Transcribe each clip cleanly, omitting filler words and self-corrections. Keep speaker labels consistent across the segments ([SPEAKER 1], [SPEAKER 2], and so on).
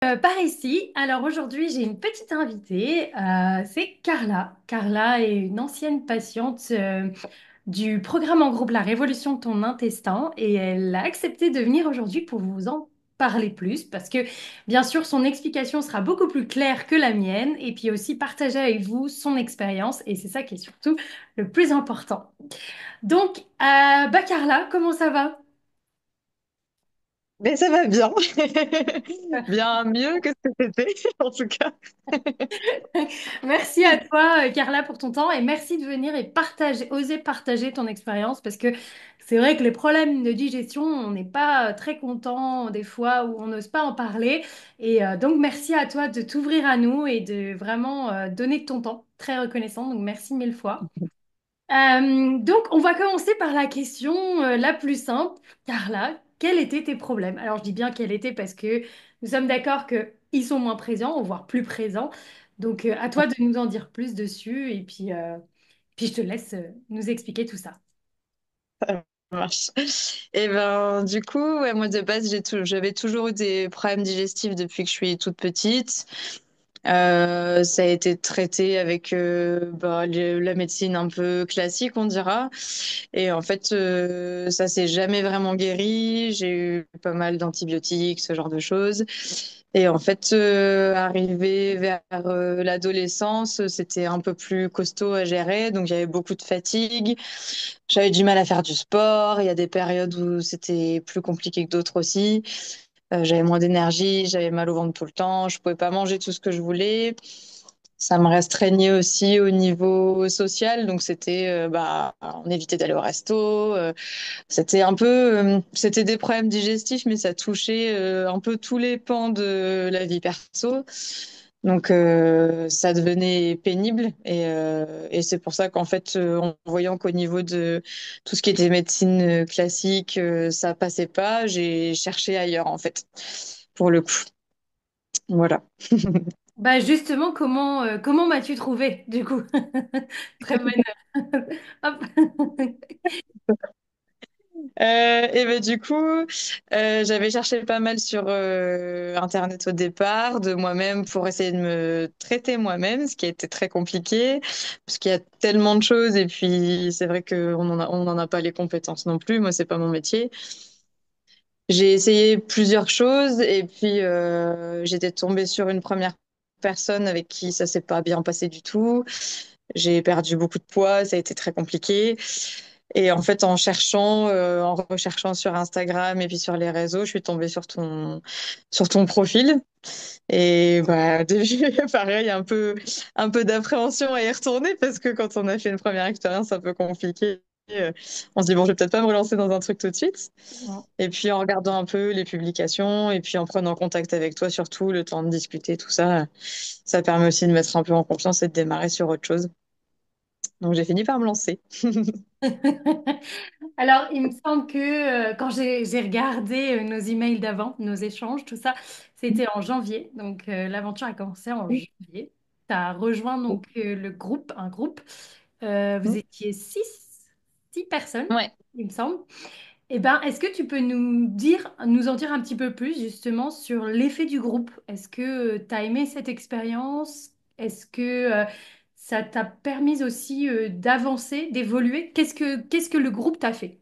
[SPEAKER 1] Par ici. Alors aujourd'hui, j'ai une petite invitée, c'est Carla. Carla est une ancienne patiente du programme en groupe La Révolution de ton intestin et elle a accepté de venir aujourd'hui pour vous en parler plus parce que bien sûr, son explication sera beaucoup plus claire que la mienne et puis aussi partager avec vous son expérience et c'est ça qui est surtout le plus important. Donc, Carla, comment ça va?
[SPEAKER 2] Mais ça va bien. Bien mieux que ce que c'était, en tout cas.
[SPEAKER 1] Merci à toi, Carla, pour ton temps et merci de venir et partager, oser partager ton expérience parce que c'est vrai que les problèmes de digestion, on n'est pas très content des fois ou on n'ose pas en parler. Et donc, merci à toi de t'ouvrir à nous et de vraiment donner ton temps. Très reconnaissant, donc merci mille fois. Donc, on va commencer par la question la plus simple. Carla, quels étaient tes problèmes? Alors, je dis bien quels étaient parce que nous sommes d'accord qu'ils sont moins présents, voire plus présents. Donc, à toi de nous en dire plus dessus et puis je te laisse nous expliquer tout ça.
[SPEAKER 2] Ça marche. Et ben, du coup, ouais, moi de base, j'avais toujours eu des problèmes digestifs depuis que je suis toute petite. Ça a été traité avec la médecine un peu classique, on dira. Et en fait, ça s'est jamais vraiment guéri. J'ai eu pas mal d'antibiotiques, ce genre de choses. Et en fait, arrivé vers l'adolescence, c'était un peu plus costaud à gérer. Donc, j'avais beaucoup de fatigue. J'avais du mal à faire du sport. Il y a des périodes où c'était plus compliqué que d'autres aussi. J'avais moins d'énergie, j'avais mal au ventre tout le temps. Je pouvais pas manger tout ce que je voulais. Ça me restreignait aussi au niveau social, donc c'était on évitait d'aller au resto. C'était un peu, c'était des problèmes digestifs, mais ça touchait un peu tous les pans de la vie perso. Donc ça devenait pénible et c'est pour ça qu'en fait, en voyant qu'au niveau de tout ce qui était médecine classique, ça passait pas, j'ai cherché ailleurs en fait, pour le coup. Voilà.
[SPEAKER 1] Bah justement, comment m'as-tu trouvé du coup? Très bonne. Hop.
[SPEAKER 2] Et ben du coup, j'avais cherché pas mal sur Internet au départ, de moi-même pour essayer de me traiter moi-même, ce qui a été très compliqué, parce qu'il y a tellement de choses et puis c'est vrai on en a pas les compétences non plus. Moi, c'est pas mon métier. J'ai essayé plusieurs choses et puis j'étais tombée sur une première personne avec qui ça s'est pas bien passé du tout. J'ai perdu beaucoup de poids, ça a été très compliqué. Et en fait, en recherchant sur Instagram et puis sur les réseaux, je suis tombée sur ton profil. Et bah, pareil, un peu d'appréhension à y retourner parce que quand on a fait une première expérience un peu compliquée, on se dit bon, je vais peut-être pas me relancer dans un truc tout de suite. Et puis en regardant un peu les publications et puis en prenant contact avec toi, surtout le temps de discuter, tout ça, ça permet aussi de mettre un peu en confiance et de démarrer sur autre chose. Donc j'ai fini par me lancer.
[SPEAKER 1] Alors, il me semble que quand j'ai regardé nos emails d'avant, nos échanges, tout ça, c'était en janvier. Donc, l'aventure a commencé en janvier. Tu as rejoint donc le groupe, un groupe. Vous étiez six personnes,
[SPEAKER 2] Ouais.
[SPEAKER 1] il me semble. Eh ben, est-ce que tu peux nous en dire un petit peu plus justement sur l'effet du groupe? Est-ce que tu as aimé cette expérience? Est-ce que ça t'a permis aussi d'avancer, d'évoluer? Qu'est-ce que le groupe t'a fait,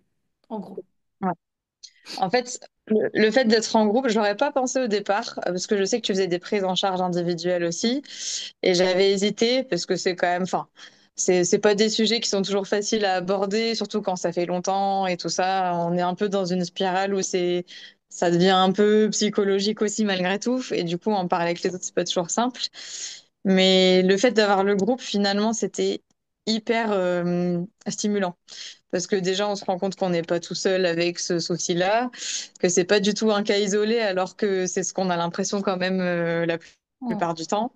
[SPEAKER 1] en gros?
[SPEAKER 2] Ouais. En fait, le fait d'être en groupe, je n'aurais pas pensé au départ, parce que je sais que tu faisais des prises en charge individuelles aussi, et j'avais hésité parce que c'est quand même, enfin, c'est pas des sujets qui sont toujours faciles à aborder, surtout quand ça fait longtemps et tout ça. On est un peu dans une spirale où ça devient un peu psychologique aussi malgré tout, et du coup, en parler avec les autres, c'est pas toujours simple. Mais le fait d'avoir le groupe, finalement, c'était hyper stimulant. Parce que déjà, on se rend compte qu'on n'est pas tout seul avec ce souci-là, que c'est pas du tout un cas isolé, alors que c'est ce qu'on a l'impression quand même la
[SPEAKER 1] Mm.
[SPEAKER 2] plupart du temps.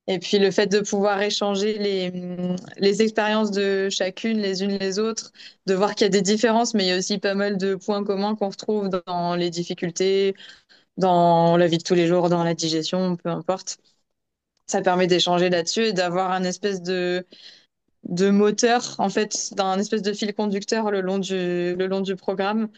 [SPEAKER 2] Et puis le fait de pouvoir échanger les expériences de chacune, les unes les autres, de voir qu'il y a des différences, mais il y a aussi pas mal de points communs qu'on retrouve dans les difficultés, dans la vie de tous les jours, dans la digestion, peu importe. Ça permet d'échanger là-dessus et d'avoir un espèce de moteur, en fait, d'un espèce de fil conducteur le long du programme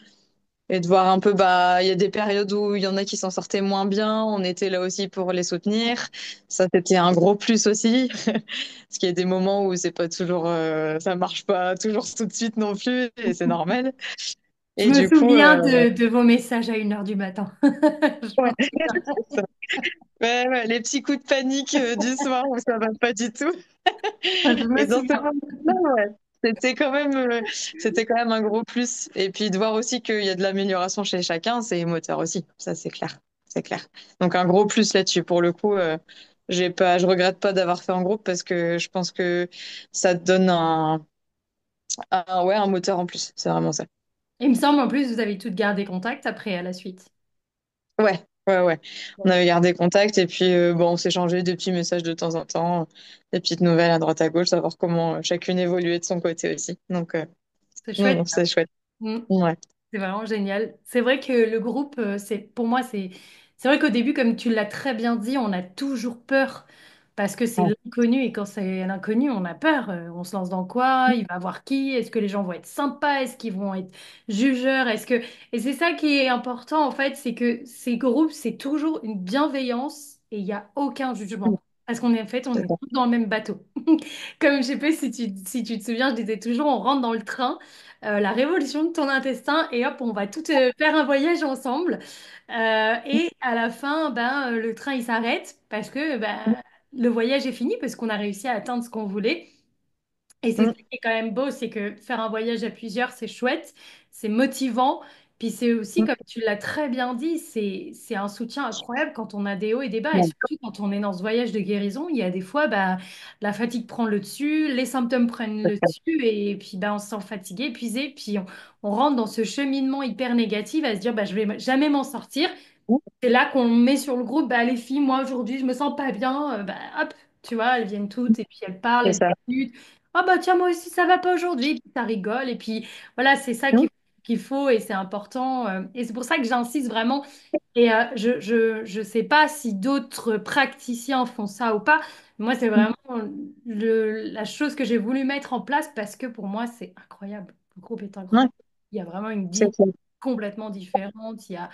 [SPEAKER 2] et de voir un peu, bah, il y a des périodes où il y en a qui s'en sortaient moins bien. On était là aussi pour les soutenir. Ça, c'était un gros plus aussi. Parce qu'il y a des moments où c'est pas toujours, ça marche pas toujours tout de suite non plus, et c'est normal.
[SPEAKER 1] Je
[SPEAKER 2] Et
[SPEAKER 1] me
[SPEAKER 2] du coup,
[SPEAKER 1] souviens de vos messages à 1 heure du matin. Je me
[SPEAKER 2] ouais,
[SPEAKER 1] souviens.
[SPEAKER 2] ouais, ouais, les petits coups de panique du soir où ça va pas du tout.
[SPEAKER 1] Je me
[SPEAKER 2] Et dans ce
[SPEAKER 1] souviens.
[SPEAKER 2] moment-là, ouais, c'était quand même un gros plus. Et puis de voir aussi qu'il y a de l'amélioration chez chacun, c'est moteur aussi. Ça, c'est clair. C'est clair. Donc un gros plus là-dessus. Pour le coup, je regrette pas d'avoir fait en groupe parce que je pense que ça te donne ouais, un moteur en plus. C'est vraiment ça.
[SPEAKER 1] Il me semble en plus, vous avez toutes gardé contact après à la suite.
[SPEAKER 2] Ouais, ouais, ouais. On avait gardé contact et puis bon, on s'échangeait des petits messages de temps en temps, des petites nouvelles à droite à gauche, savoir comment chacune évoluait de son côté aussi. Donc,
[SPEAKER 1] C'est
[SPEAKER 2] non,
[SPEAKER 1] chouette,
[SPEAKER 2] non,
[SPEAKER 1] ça.
[SPEAKER 2] c'est chouette.
[SPEAKER 1] Mm.
[SPEAKER 2] Ouais.
[SPEAKER 1] C'est vraiment génial. C'est vrai que le groupe, c'est pour moi, c'est vrai qu'au début, comme tu l'as très bien dit, on a toujours peur parce que c'est
[SPEAKER 2] Ouais.
[SPEAKER 1] l'inconnu et quand c'est l'inconnu, on a peur. On se lance dans quoi? Il va voir qui? Est-ce que les gens vont être sympas? Est-ce qu'ils vont être jugeurs? Et c'est ça qui est important en fait, c'est que ces groupes, c'est toujours une bienveillance et il n'y a aucun jugement. Parce qu'on est en fait, on
[SPEAKER 2] C'est
[SPEAKER 1] est
[SPEAKER 2] ça.
[SPEAKER 1] tous dans le même bateau. Comme je sais pas si tu te souviens, je disais toujours, on rentre dans le train la révolution de ton intestin et hop, on va tout faire un voyage ensemble. Et à la fin, ben, le train il s'arrête parce que ben, le voyage est fini parce qu'on a réussi à atteindre ce qu'on voulait. Et c'est ça
[SPEAKER 2] Mm.
[SPEAKER 1] qui est quand même beau, c'est que faire un voyage à plusieurs, c'est chouette, c'est motivant. Puis c'est aussi,
[SPEAKER 2] Mm.
[SPEAKER 1] comme tu l'as très bien dit, c'est un soutien incroyable quand on a des hauts et des bas. Et
[SPEAKER 2] Ouais.
[SPEAKER 1] surtout quand on est dans ce voyage de guérison, il y a des fois, bah, la fatigue prend le dessus, les symptômes prennent le dessus, et puis bah, on se sent fatigué, épuisé. Puis on rentre dans ce cheminement hyper négatif à se dire, bah, je vais jamais m'en sortir. C'est là qu'on met sur le groupe, bah, les filles, moi aujourd'hui, je me sens pas bien. Bah, hop, tu vois, elles viennent toutes et puis elles parlent,
[SPEAKER 2] C'est
[SPEAKER 1] elles
[SPEAKER 2] ça.
[SPEAKER 1] discutent. Ah bah tiens, moi aussi, ça va pas aujourd'hui. Et puis ça rigole. Et puis voilà, c'est ça
[SPEAKER 2] Mm.
[SPEAKER 1] qu'il faut et c'est important. Et c'est pour ça que j'insiste vraiment. Et je sais pas si d'autres praticiens font ça ou pas. Moi, c'est
[SPEAKER 2] Mm.
[SPEAKER 1] vraiment la chose que j'ai voulu mettre en place parce que pour moi, c'est incroyable. Le groupe est
[SPEAKER 2] Ouais,
[SPEAKER 1] incroyable. Il y a vraiment une
[SPEAKER 2] c'est
[SPEAKER 1] vie
[SPEAKER 2] ça.
[SPEAKER 1] complètement différente. Il y a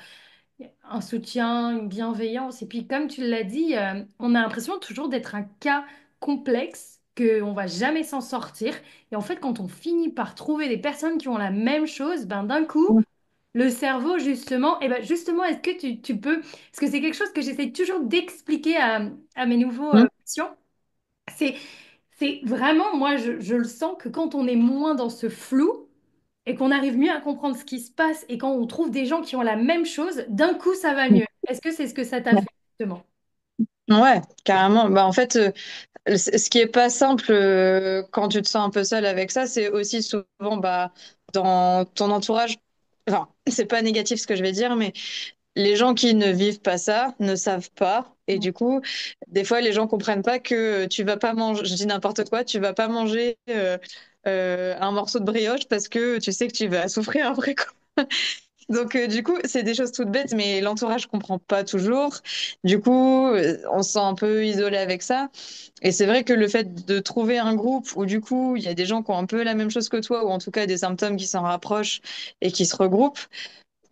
[SPEAKER 1] un soutien, une bienveillance. Et puis, comme tu l'as dit, on a l'impression toujours d'être un cas complexe, qu'on va jamais s'en sortir. Et en fait, quand on finit par trouver des personnes qui ont la même chose, ben, d'un coup,
[SPEAKER 2] Mm.
[SPEAKER 1] le cerveau, justement, et ben, justement, est-ce que tu peux... Parce que c'est quelque chose que j'essaie toujours d'expliquer à mes nouveaux
[SPEAKER 2] Mm.
[SPEAKER 1] patients. C'est, c'est vraiment, moi, je le sens que quand on est moins dans ce flou, et qu'on arrive mieux à comprendre ce qui se passe et quand on trouve des gens qui ont la même chose, d'un coup, ça va mieux. Est-ce que c'est ce que ça t'a fait, justement?
[SPEAKER 2] Ouais, carrément. Bah, en fait, ce qui est pas simple quand tu te sens un peu seul avec ça, c'est aussi souvent bah, dans ton entourage. Enfin, c'est pas négatif ce que je vais dire, mais les gens qui ne vivent pas ça ne savent pas. Et du coup, des fois, les gens comprennent pas que tu vas pas manger, je dis n'importe quoi, tu vas pas manger un morceau de brioche parce que tu sais que tu vas souffrir après, quoi. Donc, du coup, c'est des choses toutes bêtes, mais l'entourage comprend pas toujours. Du coup, on se sent un peu isolé avec ça. Et c'est vrai que le fait de trouver un groupe où, du coup, il y a des gens qui ont un peu la même chose que toi, ou en tout cas des symptômes qui s'en rapprochent et qui se regroupent,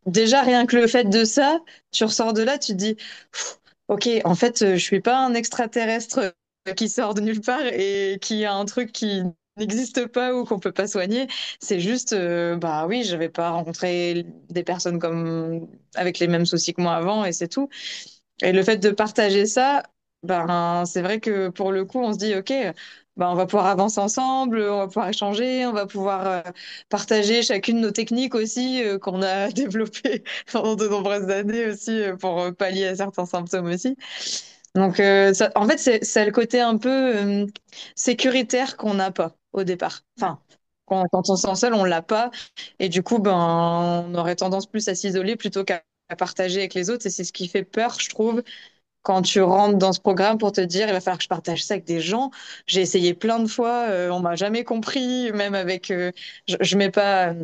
[SPEAKER 2] déjà, rien que le fait de ça, tu ressors de là, tu te dis, Pff, ok, en fait, je suis pas un extraterrestre qui sort de nulle part et qui a un truc qui n'existe pas ou qu'on peut pas soigner. C'est juste, bah oui, j'avais pas rencontré des personnes comme avec les mêmes soucis que moi avant et c'est tout. Et le fait de partager ça, ben, c'est vrai que pour le coup, on se dit, OK, ben, on va pouvoir avancer ensemble, on va pouvoir échanger, on va pouvoir partager chacune nos techniques aussi qu'on a développées pendant de nombreuses années aussi pour pallier à certains symptômes aussi. Donc, en fait, c'est le côté un peu sécuritaire qu'on n'a pas au départ. Enfin, quand on se sent seul, on l'a pas. Et du coup, ben, on aurait tendance plus à s'isoler plutôt qu'à partager avec les autres. Et c'est ce qui fait peur, je trouve, quand tu rentres dans ce programme pour te dire, il va falloir que je partage ça avec des gens. J'ai essayé plein de fois, on m'a jamais compris, même avec, je mets pas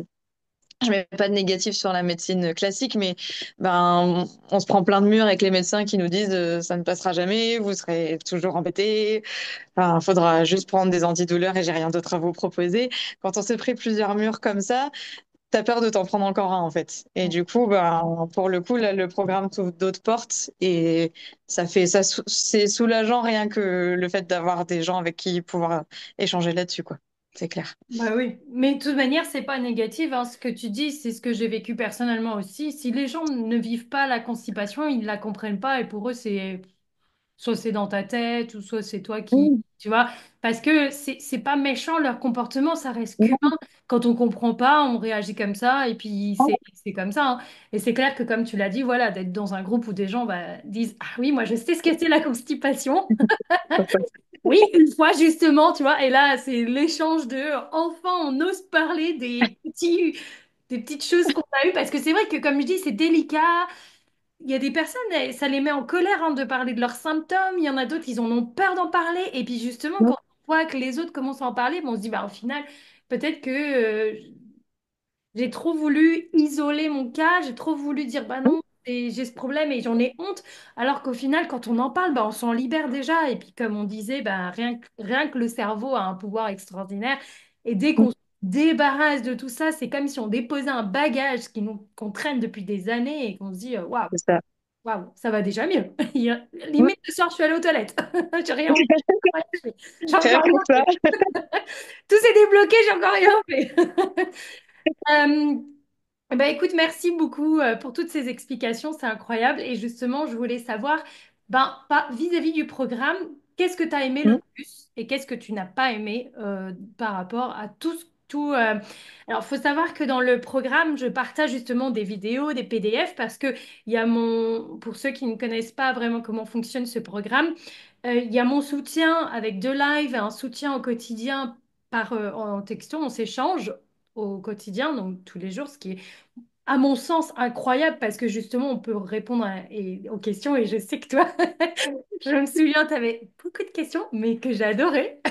[SPEAKER 2] de négatif sur la médecine classique, mais ben, on se prend plein de murs avec les médecins qui nous disent, ça ne passera jamais, vous serez toujours embêtés. Enfin, faudra juste prendre des antidouleurs et j'ai rien d'autre à vous proposer. Quand on s'est pris plusieurs murs comme ça, t'as peur de t'en prendre encore un en fait. Et du coup, ben, pour le coup, là, le programme t'ouvre d'autres portes et c'est soulageant rien que le fait d'avoir des gens avec qui pouvoir échanger là-dessus, quoi. C'est clair.
[SPEAKER 1] Bah oui, mais de toute manière, c'est pas négatif, hein. Ce que tu dis, c'est ce que j'ai vécu personnellement aussi. Si les gens ne vivent pas la constipation, ils la comprennent pas et pour eux, c'est soit c'est dans ta tête ou soit c'est toi qui,
[SPEAKER 2] Mm.
[SPEAKER 1] tu vois, parce que c'est pas méchant leur comportement, ça reste
[SPEAKER 2] Mm.
[SPEAKER 1] qu'humain. Quand on comprend pas, on réagit comme ça et puis c'est comme ça, hein. Et c'est clair que comme tu l'as dit, voilà, d'être dans un groupe où des gens bah, disent, ah oui, moi je sais ce que c'est la constipation. Oui, une fois justement, tu vois, et là, c'est l'échange de enfin, on ose parler des petites choses qu'on a eues, parce que c'est vrai que, comme je dis, c'est délicat. Il y a des personnes, ça les met en colère hein, de parler de leurs symptômes. Il y en a d'autres, ils en ont peur d'en parler. Et puis justement, quand on voit que les autres commencent à en parler, bon, on se dit, bah, au final, peut-être que j'ai trop voulu isoler mon cas, j'ai trop voulu dire bah non, j'ai ce problème et j'en ai honte, alors qu'au final, quand on en parle, bah, on s'en libère déjà. Et puis comme on disait, bah, rien que le cerveau a un pouvoir extraordinaire. Et dès qu'on se débarrasse de tout ça, c'est comme si on déposait un bagage qu'on traîne depuis des années et qu'on se dit waouh,
[SPEAKER 2] C'est ça.
[SPEAKER 1] waouh, ça va déjà mieux. Limite, ce soir, je suis allée aux toilettes. J'ai rien envie. J'ai
[SPEAKER 2] Rien
[SPEAKER 1] encore
[SPEAKER 2] que
[SPEAKER 1] rien
[SPEAKER 2] ça.
[SPEAKER 1] fait. Tout s'est débloqué, j'ai encore rien fait. Euh, eh ben, écoute, merci beaucoup pour toutes ces explications, c'est incroyable. Et justement, je voulais savoir, ben, vis-à-vis du programme, qu'est-ce que tu as aimé le
[SPEAKER 2] Mm.
[SPEAKER 1] plus et qu'est-ce que tu n'as pas aimé par rapport à tout. Alors, il faut savoir que dans le programme, je partage justement des vidéos, des PDF, parce que il y a pour ceux qui ne connaissent pas vraiment comment fonctionne ce programme, il y a mon soutien avec deux lives et un soutien au quotidien en texto, on s'échange au quotidien, donc tous les jours, ce qui est, à mon sens, incroyable parce que justement, on peut répondre aux questions et je sais que toi, je me souviens, tu avais beaucoup de questions, mais que j'adorais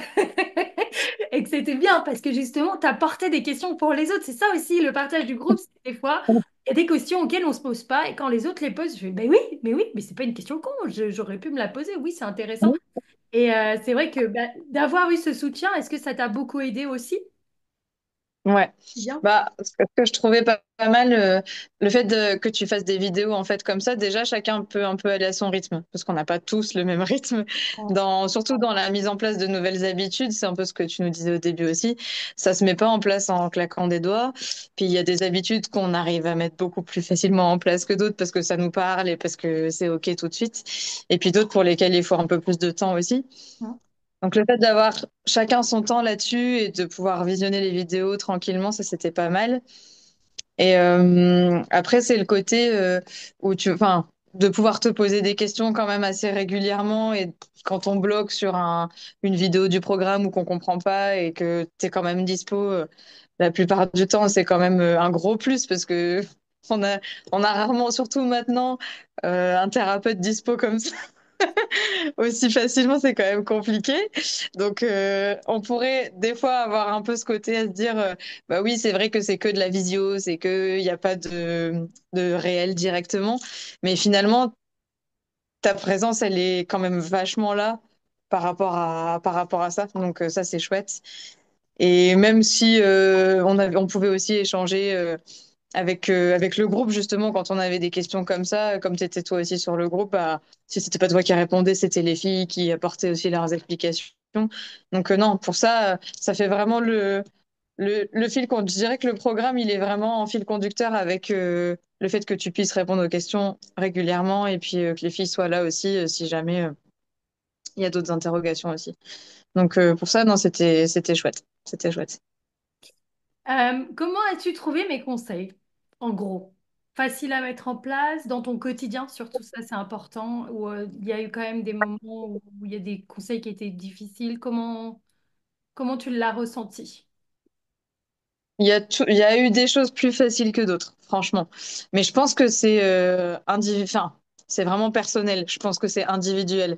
[SPEAKER 1] et que c'était bien parce que justement, tu apportais des questions pour les autres. C'est ça aussi, le partage du groupe, c'est des fois, il y a des questions auxquelles on ne se pose pas et quand les autres les posent, je fais, ben oui, mais c'est pas une question con, j'aurais pu me la poser, oui, c'est intéressant. Et c'est vrai que bah, d'avoir eu ce soutien, est-ce que ça t'a beaucoup aidé aussi?
[SPEAKER 2] Ouais,
[SPEAKER 1] Bien.
[SPEAKER 2] bah, ce que je trouvais pas mal, le fait que tu fasses des vidéos en fait comme ça, déjà chacun peut un peu aller à son rythme, parce qu'on n'a pas tous le même rythme, surtout dans la mise en place de nouvelles habitudes, c'est un peu ce que tu nous disais au début aussi, ça se met pas en place en claquant des doigts, puis il y a des habitudes qu'on arrive à mettre beaucoup plus facilement en place que d'autres parce que ça nous parle et parce que c'est OK tout de suite, et puis d'autres pour lesquelles il faut un peu plus de temps aussi. Donc le fait d'avoir chacun son temps là-dessus et de pouvoir visionner les vidéos tranquillement, ça c'était pas mal. Et après c'est le côté enfin, de pouvoir te poser des questions quand même assez régulièrement et quand on bloque sur une vidéo du programme ou qu'on comprend pas et que t'es quand même dispo, la plupart du temps c'est quand même un gros plus parce que on a on a rarement, surtout maintenant, un thérapeute dispo comme ça aussi facilement, c'est quand même compliqué. Donc, on pourrait des fois avoir un peu ce côté à se dire, bah oui, c'est vrai que c'est que de la visio, c'est que il n'y a pas de réel directement. Mais finalement, ta présence, elle est quand même vachement là par rapport à ça. Donc, ça, c'est chouette. Et même si on pouvait aussi échanger. Avec le groupe, justement, quand on avait des questions comme ça, comme tu étais toi aussi sur le groupe, bah, si c'était pas toi qui répondais, c'était les filles qui apportaient aussi leurs explications. Donc non, pour ça, ça fait vraiment le fil conducteur. Je dirais que le programme, il est vraiment en fil conducteur avec le fait que tu puisses répondre aux questions régulièrement et puis que les filles soient là aussi si jamais il y a d'autres interrogations aussi. Donc pour ça, non, c'était chouette. C'était chouette.
[SPEAKER 1] Comment as-tu trouvé mes conseils? En gros, facile à mettre en place dans ton quotidien, surtout ça c'est important, ou il y a eu quand même des moments où il y a des conseils qui étaient difficiles. Comment tu l'as ressenti?
[SPEAKER 2] Il y a eu des choses plus faciles que d'autres, franchement. Mais je pense que c'est enfin, c'est vraiment personnel. Je pense que c'est individuel.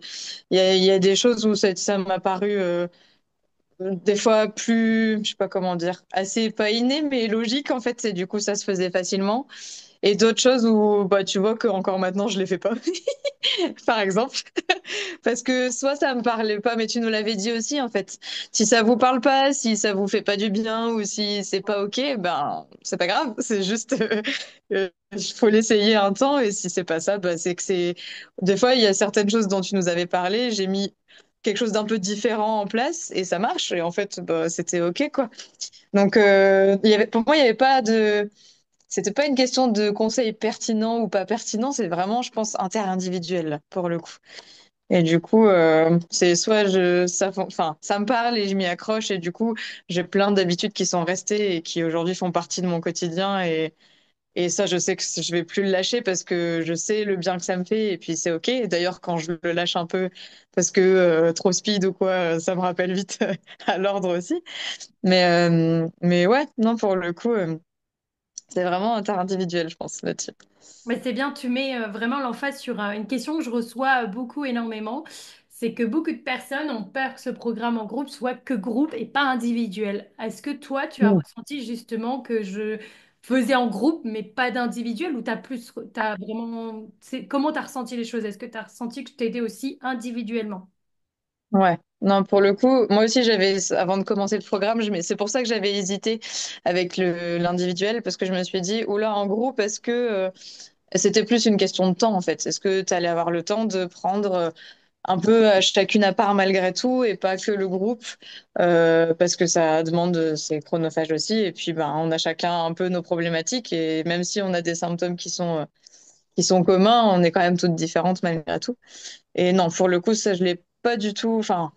[SPEAKER 2] Il y a des choses où ça m'a paru des fois plus, je sais pas comment dire, assez pas inné, mais logique en fait. C'est du coup ça se faisait facilement. Et d'autres choses où bah, tu vois que encore maintenant, je les fais pas, par exemple. Parce que soit ça me parlait pas, mais tu nous l'avais dit aussi, en fait. Si ça vous parle pas, si ça vous fait pas du bien ou si c'est pas OK, ben, c'est pas grave. C'est juste, il faut l'essayer un temps et si c'est pas ça, bah, c'est que c'est, des fois, il y a certaines choses dont tu nous avais parlé, j'ai mis quelque chose d'un peu différent en place et ça marche. Et en fait, bah, c'était OK, quoi. Donc, pour moi, il y avait pas de, c'était pas une question de conseil pertinent ou pas pertinent, c'est vraiment, je pense, inter-individuel, pour le coup. Et du coup, c'est soit enfin, ça me parle et je m'y accroche et du coup, j'ai plein d'habitudes qui sont restées et qui aujourd'hui font partie de mon quotidien et ça, je sais que je vais plus le lâcher parce que je sais le bien que ça me fait et puis c'est OK. Et d'ailleurs, quand je le lâche un peu parce que trop speed ou quoi, ça me rappelle vite à l'ordre aussi. Mais ouais, non, pour le coup, c'est vraiment inter-individuel, je pense, là-dessus.
[SPEAKER 1] Mais c'est bien, tu mets vraiment l'emphase sur une question que je reçois beaucoup énormément. C'est que beaucoup de personnes ont peur que ce programme en groupe soit que groupe et pas individuel. Est-ce que toi, tu as ressenti justement que je faisais en groupe mais pas d'individuel ou t'as vraiment, comment tu as ressenti les choses? Est-ce que tu as ressenti que je t'aidais aussi individuellement?
[SPEAKER 2] Ouais, non, pour le coup, moi aussi, avant de commencer le programme, c'est pour ça que j'avais hésité avec l'individuel, parce que je me suis dit, oula, en groupe, est-ce que c'était plus une question de temps, en fait? Est-ce que tu allais avoir le temps de prendre un peu à chacune à part malgré tout, et pas que le groupe, parce que ça demande, c'est chronophage aussi, et puis ben, on a chacun un peu nos problématiques, et même si on a des symptômes qui sont communs, on est quand même toutes différentes malgré tout. Et non, pour le coup, ça, je l'ai pas du tout, enfin,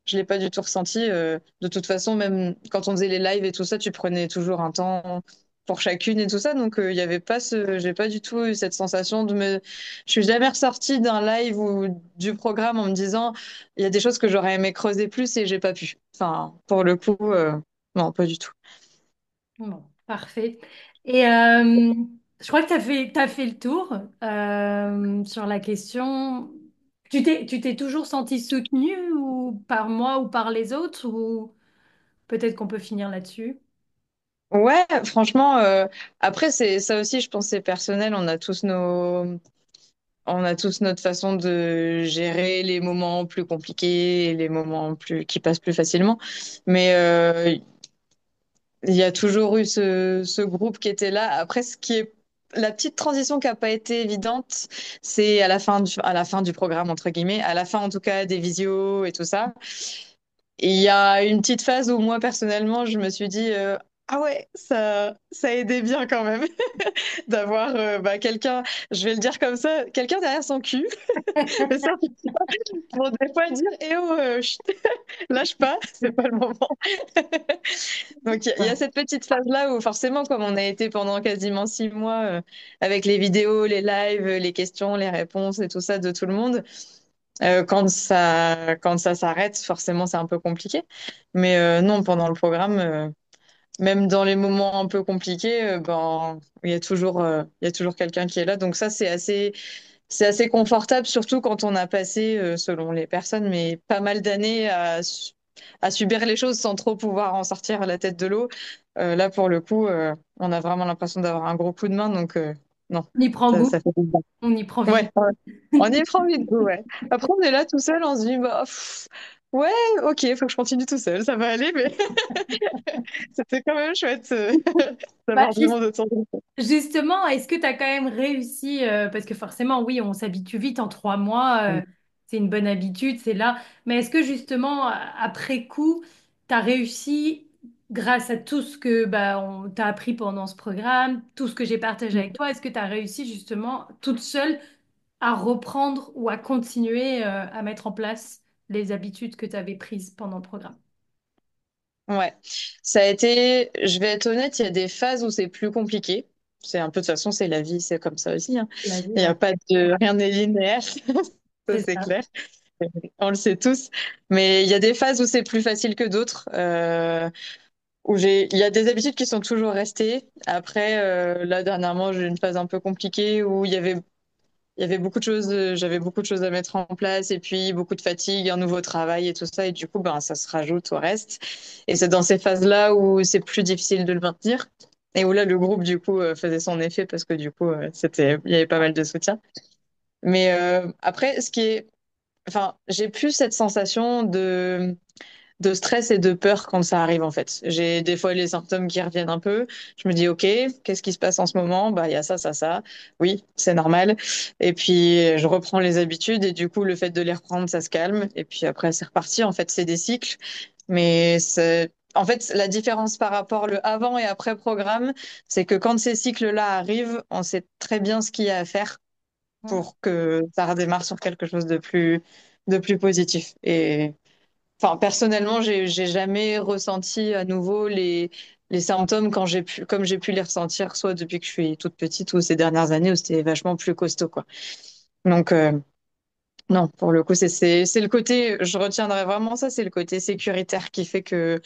[SPEAKER 2] je l'ai pas du tout ressenti. De toute façon, même quand on faisait les lives et tout ça, tu prenais toujours un temps pour chacune et tout ça. Donc, il y avait pas j'ai pas du tout eu cette sensation je suis jamais ressortie d'un live ou du programme en me disant, il y a des choses que j'aurais aimé creuser plus et j'ai pas pu. Enfin, pour le coup, non, pas du tout.
[SPEAKER 1] Bon, parfait. Et je crois que t'as fait le tour sur la question. Tu t'es toujours senti soutenue ou par moi ou par les autres ou peut-être qu'on peut finir là-dessus.
[SPEAKER 2] Ouais, franchement, après, c'est ça aussi, je pense, c'est personnel. On a tous notre façon de gérer les moments plus compliqués et les moments qui passent plus facilement. Mais il y a toujours eu ce groupe qui était là. Après, la petite transition qui n'a pas été évidente, c'est à la fin du programme, entre guillemets, à la fin en tout cas des visios et tout ça. Et il y a une petite phase où moi, personnellement, je me suis dit, ah ouais, ça aidait bien quand même d'avoir bah, quelqu'un, je vais le dire comme ça, quelqu'un derrière son cul. Mais ça, pour des fois dire, eh oh, chut, lâche pas, c'est pas le moment. Donc il y a cette petite phase-là où forcément, comme on a été pendant quasiment 6 mois avec les vidéos, les lives, les questions, les réponses et tout ça de tout le monde, quand ça s'arrête, forcément c'est un peu compliqué. Mais non, pendant le programme, même dans les moments un peu compliqués, ben il y a toujours quelqu'un qui est là. Donc ça c'est assez confortable, surtout quand on a passé, selon les personnes, mais pas mal d'années à subir les choses sans trop pouvoir en sortir la tête de l'eau. Là, pour le coup, on a vraiment l'impression d'avoir un gros coup de main, donc non,
[SPEAKER 1] On y prend goût,
[SPEAKER 2] ça fait du bien.
[SPEAKER 1] on y prend vite.
[SPEAKER 2] Ouais, ouais. On y prend vite goût, ouais. Après, on est là tout seul, on se dit, bah, ouais, ok, faut que je continue tout seul, ça va aller, mais c'était quand même chouette
[SPEAKER 1] Bah,
[SPEAKER 2] d'avoir du monde autour de nous.
[SPEAKER 1] justement, est-ce que tu as quand même réussi, parce que forcément, oui, on s'habitue vite en 3 mois, c'est une bonne habitude, c'est là, mais est-ce que justement, après coup, tu as réussi, grâce à tout ce que bah, on t'a appris pendant ce programme, tout ce que j'ai partagé avec toi, est-ce que tu as réussi justement toute seule à reprendre ou à continuer, à mettre en place les habitudes que tu avais prises pendant le programme?
[SPEAKER 2] Ouais, ça a été, je vais être honnête, il y a des phases où c'est plus compliqué. C'est un peu, de toute façon, c'est la vie, c'est comme ça aussi, hein.
[SPEAKER 1] La vie,
[SPEAKER 2] Il n'y
[SPEAKER 1] ouais,
[SPEAKER 2] a pas de, rien n'est linéaire, ça
[SPEAKER 1] c'est
[SPEAKER 2] c'est
[SPEAKER 1] ça.
[SPEAKER 2] clair. On le sait tous. Mais il y a des phases où c'est plus facile que d'autres, il y a des habitudes qui sont toujours restées. Après, là, dernièrement, j'ai eu une phase un peu compliquée où il y avait beaucoup de choses, j'avais beaucoup de choses à mettre en place et puis beaucoup de fatigue, un nouveau travail et tout ça. Et du coup, ben, ça se rajoute au reste. Et c'est dans ces phases-là où c'est plus difficile de le maintenir. Et où là, le groupe, du coup, faisait son effet parce que du coup, il y avait pas mal de soutien. Mais après, enfin, j'ai plus cette sensation de stress et de peur quand ça arrive en fait. J'ai des fois les symptômes qui reviennent un peu. Je me dis ok, qu'est-ce qui se passe en ce moment? Bah il y a ça, ça, ça. Oui, c'est normal. Et puis je reprends les habitudes et du coup le fait de les reprendre, ça se calme. Et puis après c'est reparti. En fait c'est des cycles, mais en fait la différence par rapport le avant et après programme, c'est que quand ces cycles-là arrivent, on sait très bien ce qu'il y a à faire pour que ça redémarre sur quelque chose de plus positif. Et enfin, personnellement, j'ai jamais ressenti à nouveau les symptômes comme j'ai pu les ressentir, soit depuis que je suis toute petite ou ces dernières années où c'était vachement plus costaud, quoi. Donc, non, pour le coup, c'est le côté, je retiendrai vraiment ça, c'est le côté sécuritaire qui fait que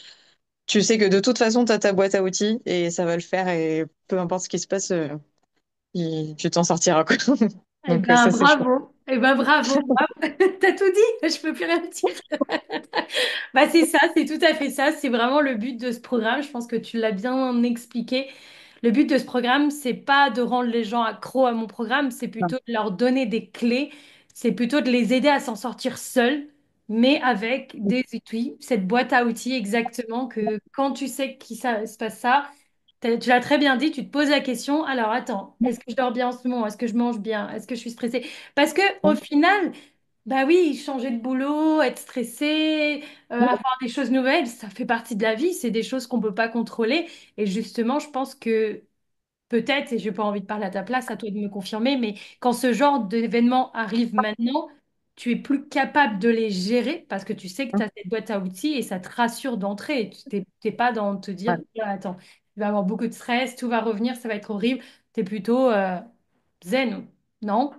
[SPEAKER 2] tu sais que de toute façon, tu as ta boîte à outils et ça va le faire et peu importe ce qui se passe, tu t'en sortiras, quoi.
[SPEAKER 1] Eh
[SPEAKER 2] Donc,
[SPEAKER 1] ben,
[SPEAKER 2] ça, c'est chouette.
[SPEAKER 1] bravo. Eh ben, bravo. Bravo. T'as tout dit. Je peux plus rien dire. Bah, c'est ça, c'est tout à fait ça. C'est vraiment le but de ce programme. Je pense que tu l'as bien expliqué. Le but de ce programme, c'est pas de rendre les gens accros à mon programme, c'est plutôt de leur donner des clés. C'est plutôt de les aider à s'en sortir seuls, mais avec des outils. Cette boîte à outils, exactement, que quand tu sais qu'il se passe ça, tu l'as très bien dit, tu te poses la question, alors attends, est-ce que je dors bien en ce moment? Est-ce que je mange bien? Est-ce que je suis stressée? Parce que au final, bah oui, changer de boulot, être stressé, avoir des choses nouvelles, ça fait partie de la vie, c'est des choses qu'on peut pas contrôler. Et justement, je pense que peut-être, et je n'ai pas envie de parler à ta place, à toi de me confirmer, mais quand ce genre d'événement arrive maintenant, tu es plus capable de les gérer parce que tu sais que tu as cette boîte à outils et ça te rassure d'entrée. Tu n'es pas dans te dire, ah, attends, il va y avoir beaucoup de stress, tout va revenir, ça va être horrible. Tu es plutôt zen, non?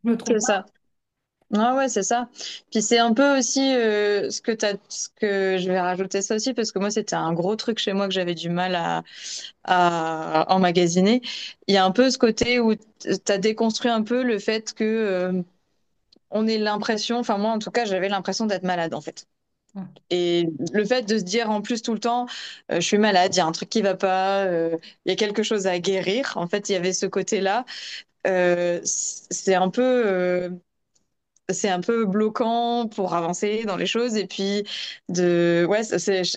[SPEAKER 1] Je me trompe
[SPEAKER 2] C'est
[SPEAKER 1] pas.
[SPEAKER 2] ça. Ah ouais, c'est ça. Puis c'est un peu aussi ce que je vais rajouter ça aussi parce que moi c'était un gros truc chez moi que j'avais du mal à emmagasiner. Il y a un peu ce côté où tu as déconstruit un peu le fait que on ait l'impression, enfin moi en tout cas j'avais l'impression d'être malade en fait. Et le fait de se dire en plus tout le temps, je suis malade, il y a un truc qui va pas, il y a quelque chose à guérir. En fait, il y avait ce côté-là. C'est un peu c'est un peu bloquant pour avancer dans les choses et puis ouais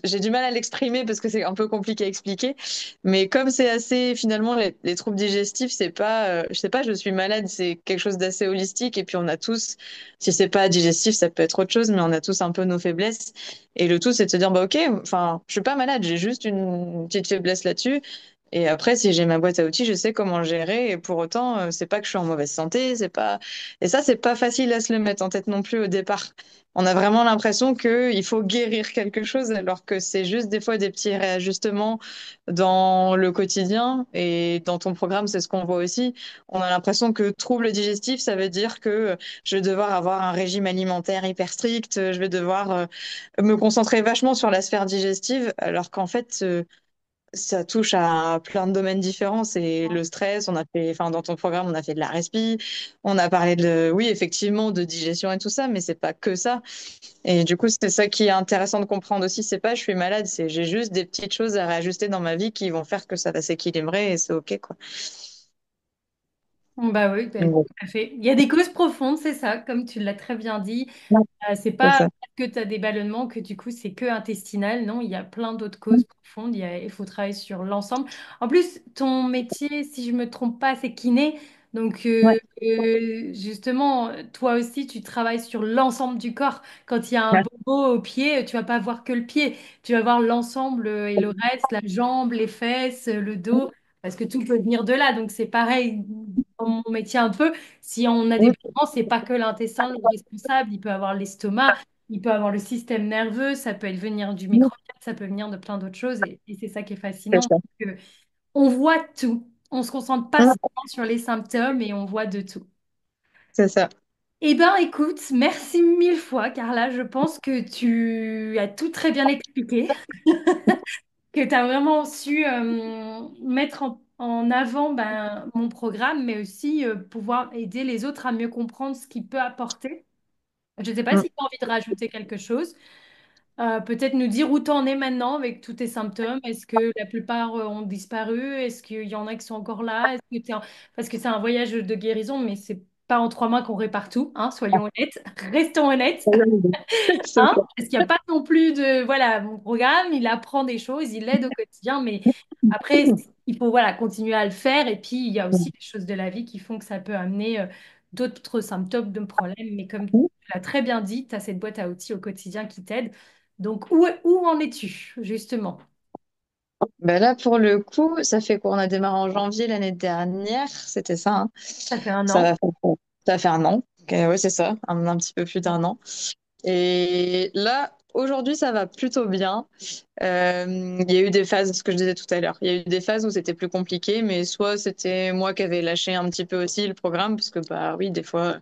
[SPEAKER 2] j'ai du mal à l'exprimer parce que c'est un peu compliqué à expliquer mais comme c'est assez finalement les troubles digestifs c'est pas je sais pas je suis malade c'est quelque chose d'assez holistique et puis on a tous si c'est pas digestif ça peut être autre chose mais on a tous un peu nos faiblesses et le tout c'est de se dire bah ok enfin je suis pas malade j'ai juste une petite faiblesse là-dessus. Et après, si j'ai ma boîte à outils, je sais comment le gérer. Et pour autant, c'est pas que je suis en mauvaise santé, c'est pas. Et ça, c'est pas facile à se le mettre en tête non plus au départ. On a vraiment l'impression qu'il faut guérir quelque chose, alors que c'est juste des fois des petits réajustements dans le quotidien. Et dans ton programme, c'est ce qu'on voit aussi. On a l'impression que trouble digestif, ça veut dire que je vais devoir avoir un régime alimentaire hyper strict, je vais devoir me concentrer vachement sur la sphère digestive, alors qu'en fait, ça touche à plein de domaines différents. C'est le stress, on a fait, enfin, dans ton programme, on a fait de la respi, on a parlé oui, effectivement, de digestion et tout ça, mais c'est pas que ça. Et du coup, c'est ça qui est intéressant de comprendre aussi. C'est pas je suis malade, c'est j'ai juste des petites choses à réajuster dans ma vie qui vont faire que ça va s'équilibrer et c'est OK, quoi.
[SPEAKER 1] Bah oui, bah, tout
[SPEAKER 2] Donc,
[SPEAKER 1] à fait. Il y a des causes profondes, c'est ça, comme tu l'as très bien dit.
[SPEAKER 2] ouais,
[SPEAKER 1] C'est
[SPEAKER 2] c'est
[SPEAKER 1] pas
[SPEAKER 2] ça.
[SPEAKER 1] parce que tu as des ballonnements que du coup c'est que intestinal. Non, il y a plein d'autres causes profondes. Il faut travailler sur l'ensemble. En plus, ton métier, si je me trompe pas, c'est kiné. Donc
[SPEAKER 2] Ouais.
[SPEAKER 1] justement, toi aussi, tu travailles sur l'ensemble du corps. Quand il y a un bobo au pied, tu vas pas voir que le pied. Tu vas voir l'ensemble et le reste, la jambe, les fesses, le dos, parce que tout peut venir de là. Donc c'est pareil dans mon métier un peu. Si on a des ballonnements, c'est pas que l'intestin le responsable, il peut avoir l'estomac, il peut avoir le système nerveux, ça peut venir du microbiote, ça peut venir de plein d'autres choses et c'est ça qui est
[SPEAKER 2] C'est
[SPEAKER 1] fascinant.
[SPEAKER 2] ça.
[SPEAKER 1] C'est que on voit tout, on se concentre pas seulement sur les symptômes et on voit de tout.
[SPEAKER 2] C'est ça.
[SPEAKER 1] Eh bien, écoute, merci mille fois, Carla. Je pense que tu as tout très bien expliqué, que tu as vraiment su mettre en avant mon programme, mais aussi pouvoir aider les autres à mieux comprendre ce qu'il peut apporter. Je ne sais pas
[SPEAKER 2] Mm.
[SPEAKER 1] si tu as envie de rajouter quelque chose. Peut-être nous dire où tu en es maintenant avec tous tes symptômes. Est-ce que la plupart ont disparu? Est-ce qu'il y en a qui sont encore là? Parce que c'est un voyage de guérison, mais c'est pas en 3 mois qu'on répare tout, hein, soyons honnêtes. Restons honnêtes.
[SPEAKER 2] C'est
[SPEAKER 1] Hein,
[SPEAKER 2] ça.
[SPEAKER 1] parce qu'il n'y a pas non plus de... Voilà, mon programme, il apprend des choses, il aide au quotidien, mais après, il faut voilà, continuer à le faire. Et puis, il y a aussi des choses de la vie qui font que ça peut amener d'autres symptômes, de problèmes. Mais comme tu l'as très bien dit, tu as cette boîte à outils au quotidien qui t'aide. Donc, où en es-tu, justement?
[SPEAKER 2] Ben là, pour le coup, ça fait quoi? On a démarré en janvier l'année dernière, c'était ça, hein.
[SPEAKER 1] Ça fait un
[SPEAKER 2] Ça
[SPEAKER 1] an.
[SPEAKER 2] va faire, ça va faire un an. Ouais, c'est ça, un petit peu plus d'un an. Et là, aujourd'hui, ça va plutôt bien. Il y a eu des phases, ce que je disais tout à l'heure, il y a eu des phases où c'était plus compliqué, mais soit c'était moi qui avais lâché un petit peu aussi le programme, parce que bah oui, des fois,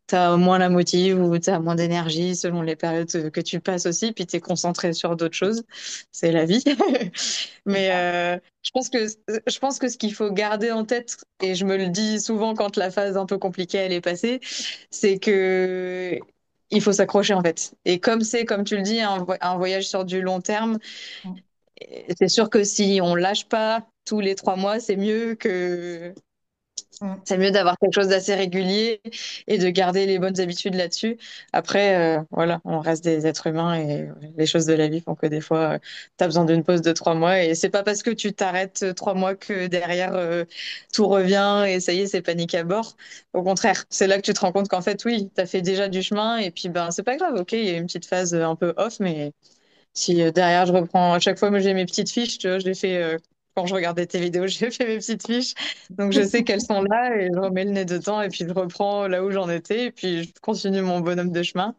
[SPEAKER 2] t'as moins la motive ou t'as moins d'énergie selon les périodes que tu passes aussi, puis t'es concentré sur d'autres choses. C'est la vie.
[SPEAKER 1] C'est
[SPEAKER 2] Mais
[SPEAKER 1] ça.
[SPEAKER 2] je pense que ce qu'il faut garder en tête, et je me le dis souvent quand la phase un peu compliquée elle est passée, c'est que il faut s'accrocher en fait. Et comme c'est, comme tu le dis, un voyage sur du long terme, c'est sûr que si on lâche pas tous les 3 mois,
[SPEAKER 1] Mm.
[SPEAKER 2] c'est mieux d'avoir quelque chose d'assez régulier et de garder les bonnes habitudes là-dessus. Après, voilà, on reste des êtres humains et les choses de la vie font que des fois, tu as besoin d'une pause de 3 mois et c'est pas parce que tu t'arrêtes 3 mois que derrière, tout revient et ça y est, c'est panique à bord. Au contraire, c'est là que tu te rends compte qu'en fait, oui, tu as fait déjà du chemin et puis ben, c'est pas grave, ok, il y a une petite phase un peu off, mais si derrière, je reprends, à chaque fois, moi j'ai mes petites fiches, tu vois, je les fais quand je regardais tes vidéos, j'ai fait mes petites fiches. Donc je sais qu'elles sont là et je remets le nez dedans et puis je reprends là où j'en étais et puis je continue mon bonhomme de chemin.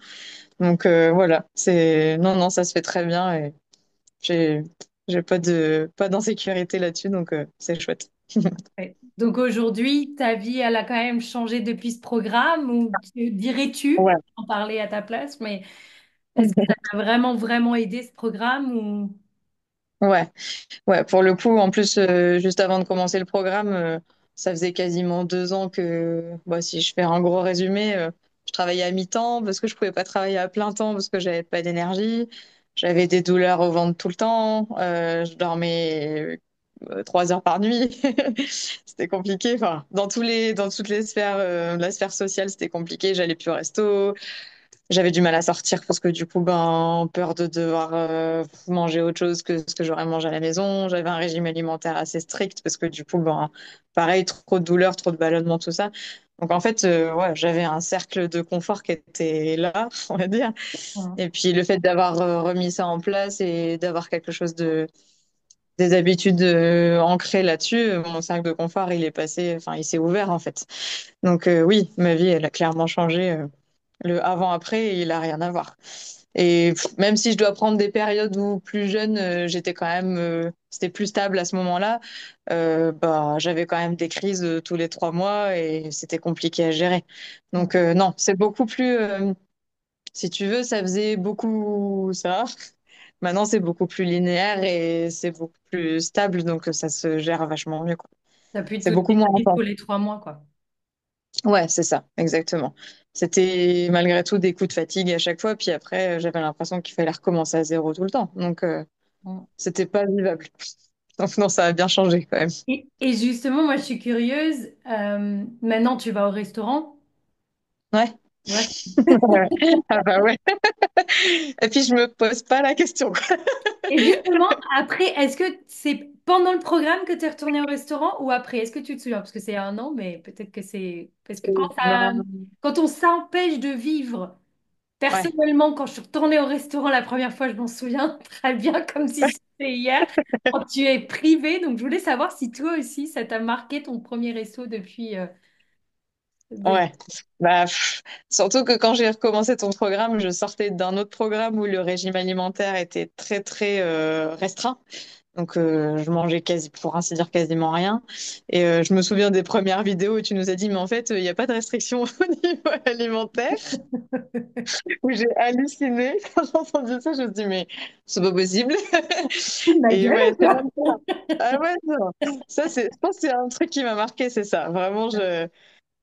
[SPEAKER 2] Donc voilà, non, non, ça se fait très bien et j'ai, j'ai pas d'insécurité là-dessus, donc c'est chouette.
[SPEAKER 1] Ouais. Donc aujourd'hui, ta vie, elle a quand même changé depuis ce programme, ou dirais-tu,
[SPEAKER 2] Ouais.
[SPEAKER 1] en parler à ta place, mais est-ce que ça t'a vraiment, vraiment aidé ce programme ou...
[SPEAKER 2] Ouais. Ouais, pour le coup, en plus, juste avant de commencer le programme, ça faisait quasiment 2 ans que, bah, si je fais un gros résumé, je travaillais à mi-temps parce que je pouvais pas travailler à plein temps parce que j'avais pas d'énergie. J'avais des douleurs au ventre tout le temps. Je dormais 3 heures par nuit. C'était compliqué. Enfin, dans toutes les sphères, la sphère sociale, c'était compliqué. J'allais plus au resto. J'avais du mal à sortir parce que du coup, ben, peur de devoir manger autre chose que ce que j'aurais mangé à la maison. J'avais un régime alimentaire assez strict parce que du coup, ben, pareil, trop de douleurs, trop de ballonnements, tout ça. Donc en fait, ouais, j'avais un cercle de confort qui était là, on va dire.
[SPEAKER 1] Ouais.
[SPEAKER 2] Et puis le fait d'avoir remis ça en place et d'avoir quelque chose des habitudes ancrées là-dessus, mon cercle de confort, il est passé, enfin, il s'est ouvert en fait. Donc oui, ma vie, elle a clairement changé. Le avant-après, il a rien à voir. Et même si je dois prendre des périodes où plus jeune, j'étais quand même, c'était plus stable à ce moment-là, bah, j'avais quand même des crises tous les 3 mois et c'était compliqué à gérer. Donc non, c'est beaucoup plus, si tu veux, ça faisait beaucoup ça. Maintenant, c'est beaucoup plus linéaire et c'est beaucoup plus stable, donc ça se gère vachement mieux, quoi.
[SPEAKER 1] T'as plus
[SPEAKER 2] C'est
[SPEAKER 1] toutes
[SPEAKER 2] beaucoup
[SPEAKER 1] les
[SPEAKER 2] moins
[SPEAKER 1] crises
[SPEAKER 2] intense.
[SPEAKER 1] tous les 3 mois, quoi.
[SPEAKER 2] Ouais, c'est ça, exactement. C'était malgré tout des coups de fatigue à chaque fois, puis après, j'avais l'impression qu'il fallait recommencer à zéro tout le temps. Donc,
[SPEAKER 1] Mm.
[SPEAKER 2] c'était pas vivable. Donc, non, ça a bien changé quand même.
[SPEAKER 1] Et justement, moi, je suis curieuse. Maintenant, tu vas au restaurant.
[SPEAKER 2] Ouais.
[SPEAKER 1] Ouais.
[SPEAKER 2] Ouais. Ah bah ouais. Et puis, je me pose pas la question, quoi.
[SPEAKER 1] Et justement, après, est-ce que c'est pendant le programme que tu es retourné au restaurant ou après? Est-ce que tu te souviens? Parce que c'est un an, mais peut-être que c'est... Parce que
[SPEAKER 2] Non.
[SPEAKER 1] quand on s'empêche de vivre,
[SPEAKER 2] Ouais.
[SPEAKER 1] personnellement, quand je suis retournée au restaurant la première fois, je m'en souviens très bien, comme si c'était hier, quand tu es privé. Donc, je voulais savoir si toi aussi, ça t'a marqué ton premier resto depuis...
[SPEAKER 2] Ouais. Bah, surtout que quand j'ai recommencé ton programme, je sortais d'un autre programme où le régime alimentaire était très, très restreint. Donc, je mangeais quasi, pour ainsi dire, quasiment rien. Et je me souviens des premières vidéos où tu nous as dit, mais en fait, il n'y a pas de restriction au niveau alimentaire, où j'ai halluciné. Quand j'ai entendu ça, je me suis dit, mais c'est pas possible.
[SPEAKER 1] Ma
[SPEAKER 2] Et
[SPEAKER 1] gueule
[SPEAKER 2] ouais,
[SPEAKER 1] ou
[SPEAKER 2] c'est
[SPEAKER 1] quoi?
[SPEAKER 2] même ça. Ah ouais, non. Ça, je pense que c'est un truc qui m'a marqué, c'est ça. Vraiment,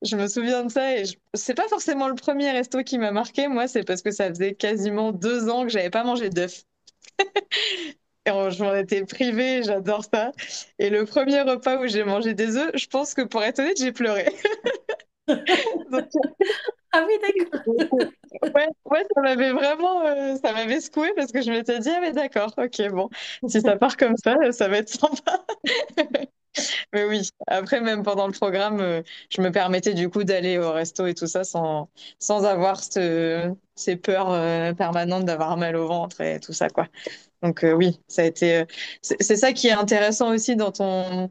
[SPEAKER 2] Je me souviens de ça et c'est pas forcément le premier resto qui m'a marqué. Moi, c'est parce que ça faisait quasiment 2 ans que j'avais pas mangé d'œufs. Et je m'en étais privée, j'adore ça. Et le premier repas où j'ai mangé des œufs, je pense que pour être honnête, j'ai pleuré. Donc,
[SPEAKER 1] Ah oui, d'accord.
[SPEAKER 2] ouais, ça m'avait vraiment, ça m'avait secoué parce que je m'étais dit, ah mais d'accord, ok, bon, si ça part comme ça va être sympa. Mais oui, après, même pendant le programme, je me permettais du coup d'aller au resto et tout ça sans avoir ces peurs permanentes d'avoir mal au ventre et tout ça, quoi. Donc oui, ça a été, c'est ça qui est intéressant aussi dans ton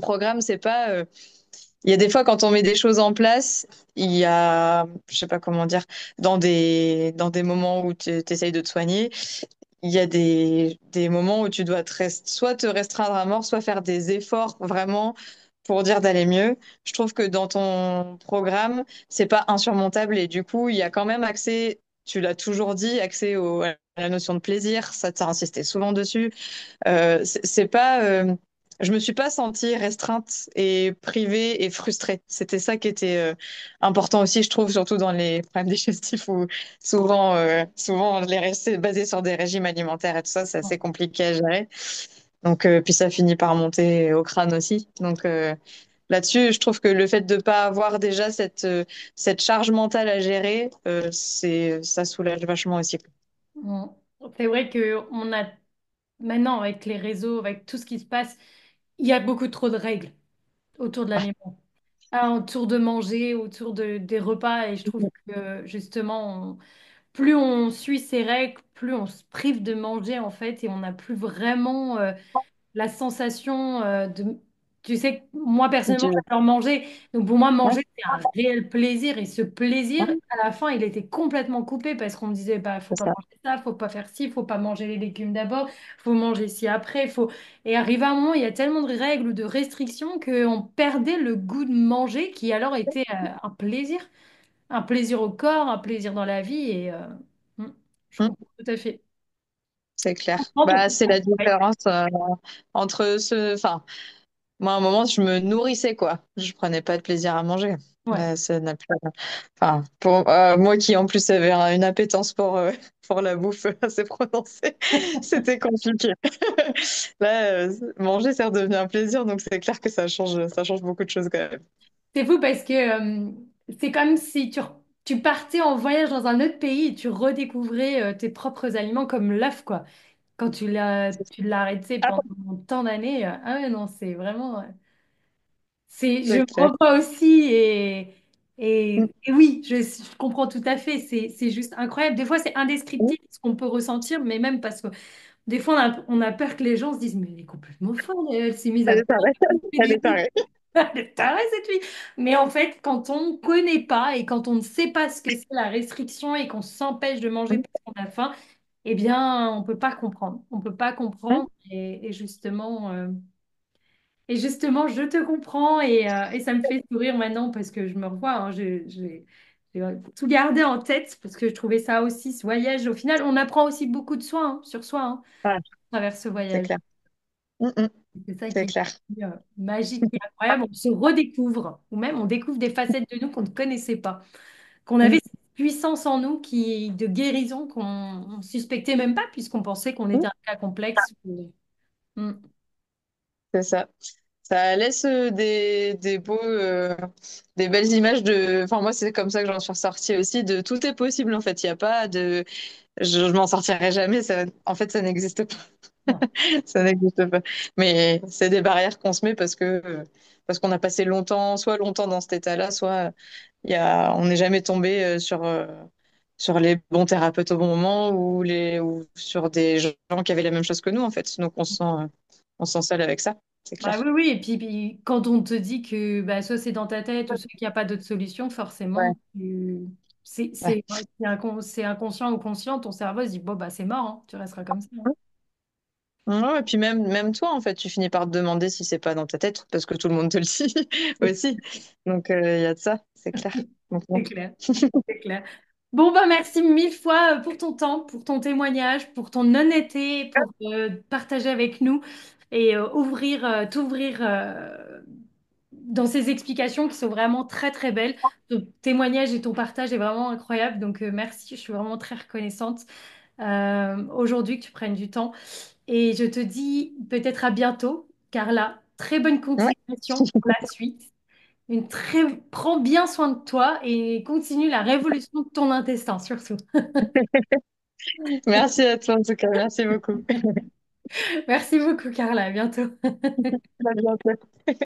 [SPEAKER 2] programme, c'est pas, il y a des fois quand on met des choses en place, il y a, je sais pas comment dire, dans des moments où tu essayes de te soigner, il y a des moments où tu dois soit te restreindre à mort, soit faire des efforts vraiment pour dire d'aller mieux. Je trouve que dans ton programme, c'est pas insurmontable et du coup, il y a quand même accès, tu l'as toujours dit, à la notion de plaisir. Ça t'a insisté souvent dessus. C'est pas, je me suis pas sentie restreinte et privée et frustrée. C'était ça qui était important aussi, je trouve, surtout dans les problèmes digestifs où souvent c'est basé sur des régimes alimentaires et tout ça, c'est assez compliqué à gérer. Donc, puis ça finit par monter au crâne aussi. Donc là-dessus, je trouve que le fait de pas avoir déjà cette charge mentale à gérer, ça soulage vachement aussi.
[SPEAKER 1] Bon. C'est vrai que on a maintenant avec les réseaux, avec tout ce qui se passe, il y a beaucoup trop de règles autour de l'aliment. Autour de manger, des repas. Et je trouve que justement, plus on suit ces règles, plus on se prive de manger en fait et on n'a plus vraiment la sensation de... Tu sais, que moi personnellement,
[SPEAKER 2] Du-
[SPEAKER 1] j'adore manger. Donc pour moi,
[SPEAKER 2] Ouais,
[SPEAKER 1] manger, c'est un réel plaisir. Et ce plaisir,
[SPEAKER 2] ouais,
[SPEAKER 1] à la fin, il était complètement coupé parce qu'on me disait, bah, faut
[SPEAKER 2] c'est
[SPEAKER 1] pas
[SPEAKER 2] ça.
[SPEAKER 1] manger ça, faut pas faire ci, faut pas manger les légumes d'abord, faut manger ci après. Faut... Et arrivé à un moment, il y a tellement de règles ou de restrictions qu'on perdait le goût de manger qui alors était un plaisir. Un plaisir au corps, un plaisir dans la vie. Et hmm, je
[SPEAKER 2] Mm.
[SPEAKER 1] comprends tout à fait.
[SPEAKER 2] C'est
[SPEAKER 1] Je
[SPEAKER 2] clair.
[SPEAKER 1] comprends
[SPEAKER 2] Bah, c'est
[SPEAKER 1] pourquoi.
[SPEAKER 2] la
[SPEAKER 1] Ouais.
[SPEAKER 2] différence entre enfin, moi, à un moment, je me nourrissais, quoi. Je prenais pas de plaisir à manger.
[SPEAKER 1] Ouais.
[SPEAKER 2] Là, ça n'a plus, enfin, pour moi qui, en plus, avait une appétence pour la bouffe assez prononcée, c'était compliqué. Là, manger, c'est redevenu un plaisir, donc c'est clair que ça change beaucoup de choses, quand même.
[SPEAKER 1] C'est fou parce que c'est comme si tu partais en voyage dans un autre pays et tu redécouvrais tes propres aliments comme l'œuf, quoi. Quand tu l'as arrêté
[SPEAKER 2] Ah,
[SPEAKER 1] pendant tant d'années. Ah ouais, non, c'est vraiment... je
[SPEAKER 2] c'est
[SPEAKER 1] me
[SPEAKER 2] clair.
[SPEAKER 1] revois aussi
[SPEAKER 2] Mm,
[SPEAKER 1] et oui, je comprends tout à fait. C'est juste incroyable. Des fois, c'est
[SPEAKER 2] mm.
[SPEAKER 1] indescriptible ce qu'on peut ressentir, mais même parce que des fois, on a peur que les gens se disent, mais elle est complètement folle, elle s'est mise à
[SPEAKER 2] Elle est
[SPEAKER 1] pleurer.
[SPEAKER 2] tarée.
[SPEAKER 1] Elle fait
[SPEAKER 2] Elle
[SPEAKER 1] des
[SPEAKER 2] est tarée.
[SPEAKER 1] Elle est tarée, cette fille. Mais en fait, quand on ne connaît pas et quand on ne sait pas ce que c'est la restriction et qu'on s'empêche de manger
[SPEAKER 2] Mm,
[SPEAKER 1] parce qu'on a faim, eh bien, on peut pas comprendre. On peut pas
[SPEAKER 2] mm.
[SPEAKER 1] comprendre. Et justement, je te comprends et ça me fait sourire maintenant parce que je me revois. Hein, j'ai tout gardé en tête parce que je trouvais ça aussi, ce voyage. Au final, on apprend aussi beaucoup de soi, hein, sur soi, hein,
[SPEAKER 2] Ouais,
[SPEAKER 1] à travers ce
[SPEAKER 2] c'est
[SPEAKER 1] voyage.
[SPEAKER 2] clair. Mm, mm.
[SPEAKER 1] C'est ça
[SPEAKER 2] C'est
[SPEAKER 1] qui
[SPEAKER 2] clair.
[SPEAKER 1] est magique et incroyable. On se redécouvre, ou même on découvre des facettes de nous qu'on ne connaissait pas, qu'on avait
[SPEAKER 2] Mm,
[SPEAKER 1] cette puissance en nous de guérison qu'on ne suspectait même pas, puisqu'on pensait qu'on
[SPEAKER 2] mm.
[SPEAKER 1] était un cas complexe. Mm.
[SPEAKER 2] C'est ça. Ça laisse des belles images de. Enfin, moi, c'est comme ça que j'en suis ressortie aussi. De tout est possible en fait. Il y a pas de. Je m'en sortirai jamais. En fait, ça n'existe pas.
[SPEAKER 1] Non.
[SPEAKER 2] Ça n'existe pas. Mais c'est des barrières qu'on se met parce qu'on a passé soit longtemps dans cet état-là, soit on n'est jamais tombé sur les bons thérapeutes au bon moment ou sur des gens qui avaient la même chose que nous en fait. Donc on se sent seul avec ça. C'est
[SPEAKER 1] Bah
[SPEAKER 2] clair.
[SPEAKER 1] oui, oui, et puis, quand on te dit que bah, soit c'est dans ta tête ou soit qu'il n'y a pas d'autre solution,
[SPEAKER 2] Ouais.
[SPEAKER 1] forcément, c'est
[SPEAKER 2] Ouais.
[SPEAKER 1] c'est- ouais, c'est inconscient ou conscient, ton cerveau se dit, bon, bah c'est mort, hein, tu resteras comme ça. Hein.
[SPEAKER 2] Ouais, et puis même toi, en fait, tu finis par te demander si c'est pas dans ta tête, parce que tout le monde te le dit aussi. Donc, il y a de ça, c'est clair. Donc, bon.
[SPEAKER 1] C'est clair, c'est clair. Bon, bah merci mille fois pour ton temps, pour ton témoignage, pour ton honnêteté, pour partager avec nous et t'ouvrir dans ces explications qui sont vraiment très très belles. Ton témoignage et ton partage est vraiment incroyable. Donc merci, je suis vraiment très reconnaissante aujourd'hui que tu prennes du temps. Et je te dis peut-être à bientôt, Carla. Très bonne
[SPEAKER 2] Ouais.
[SPEAKER 1] continuation pour la suite. Prends bien soin de toi et continue la révolution de ton intestin, surtout.
[SPEAKER 2] Merci à toi en tout cas, merci beaucoup.
[SPEAKER 1] Merci beaucoup, Carla. À bientôt.
[SPEAKER 2] À bientôt.